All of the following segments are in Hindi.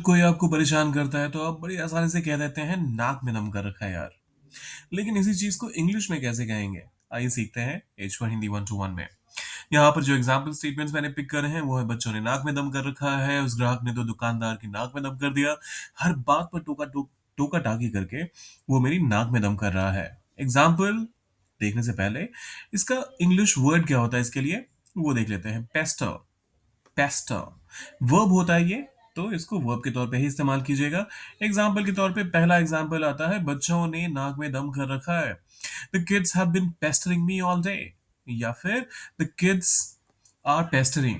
कोई आपको परेशान करता है तो आप बड़ी आसानी से कह देते हैं नाक में दम कर रखा है यार। लेकिन इसी चीज को इंग्लिश में कैसे कहेंगे? आइए सीखते हैं H1 हिंदी 1 to 1 में। यहाँ पर जो एग्जाम्पल स्टेटमेंट्स मैंने पिक करे हैं वो है बच्चों ने नाक में दम कर रखा है, उस ग्राहक ने तो दुकानदार की नाक में दम कर दिया। हर बात पर टोका टाकी करके वो मेरी नाक में दम कर रहा है। एग्जाम्पल देखने से पहले इसका इंग्लिश वर्ड क्या होता है इसके लिए वो देख लेते हैं। पेस्टर। पेस्टर वर्ब होता है ये, तो इसको वर्ब के तौर पे ही इस्तेमाल कीजिएगा। एग्जाम्पल के तौर पे पहला एग्जाम्पल आता है बच्चों ने नाक में दम कर रखा है। The kids have been pestering me all day. या फिर द किड्स आर पेस्टरिंग।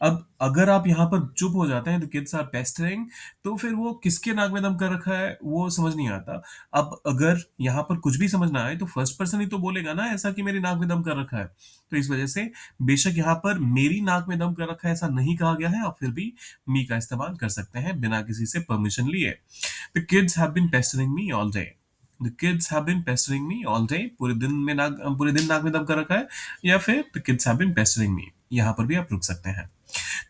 अब अगर आप यहाँ पर चुप हो जाते हैं द किड्स आर पेस्टरिंग, तो फिर वो किसके नाक में दम कर रखा है वो समझ नहीं आता। अब अगर यहाँ पर कुछ भी समझ ना आए तो फर्स्ट पर्सन ही तो बोलेगा ना ऐसा कि मेरी नाक में दम कर रखा है। तो इस वजह से बेशक यहाँ पर मेरी नाक में दम कर रखा है ऐसा नहीं कहा गया है, आप फिर भी मी का इस्तेमाल कर सकते हैं बिना किसी से परमिशन लिए। The kids have been pestering me all day. The kids have been pestering me all day, पूरे दिन नाक में दम कर रखा है। या फिर the kids have been pestering me, यहाँ पर भी आप रुक सकते हैं।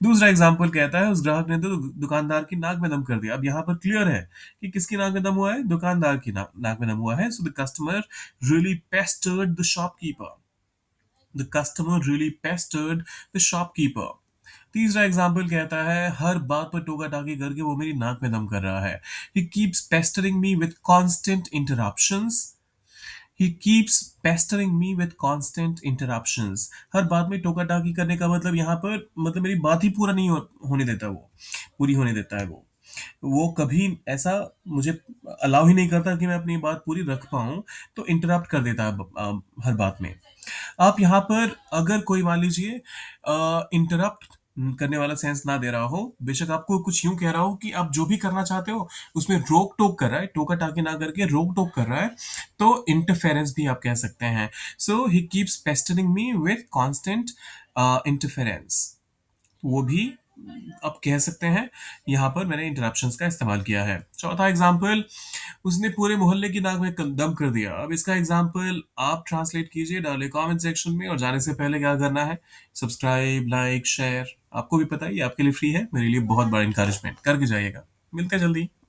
दूसरा एग्जाम्पल कहता है उस ग्राहक ने तो दुकानदार की नाक में दम कर दिया। अब यहाँ पर क्लियर है कि किसकी नाक में दम हुआ है, दुकानदार की नाक में दम हुआ है। So the customer really पेस्टर्ड the shopkeeper. The customer really पेस्टर्ड the shopkeeper. तीसरा एग्जाम्पल कहता है हर बात पर टोका टाकी करके वो मेरी नाक में दम कर रहा है। He keeps pestering me with constant interruptions. He keeps pestering me with constant interruptions. हर बात में टोका टाकी करने का मतलब यहाँ पर मतलब मेरी बात ही पूरा नहीं होने देता वो, पूरी होने देता है वो कभी ऐसा मुझे अलाउ ही नहीं करता कि मैं अपनी बात पूरी रख पाऊं। तो इंटरप्ट कर देता है हर बात में। आप यहाँ पर अगर कोई मान लीजिए इंटरप्ट करने वाला सेंस ना दे रहा हो, बेशक आपको कुछ यूं कह रहा हो कि आप जो भी करना चाहते हो उसमें रोक टोक कर रहा है, टोका टाकी ना करके रोक टोक कर रहा है, तो इंटरफेरेंस भी आप कह सकते हैं। So he keeps pestering me with constant interference, वो भी आप कह सकते हैं। यहाँ पर मैंने इंटरप्शंस का इस्तेमाल किया है। चौथा एग्जाम्पल, उसने पूरे मोहल्ले की नाक में दम कर दिया। अब इसका एग्जाम्पल आप ट्रांसलेट कीजिए, डालिए कमेंट सेक्शन में, और जाने से पहले क्या करना है, सब्सक्राइब लाइक शेयर, आपको भी पता है ये आपके लिए फ्री है, मेरे लिए बहुत बड़ा इंकरेजमेंट करके जाइएगा। मिलते हैं जल्दी।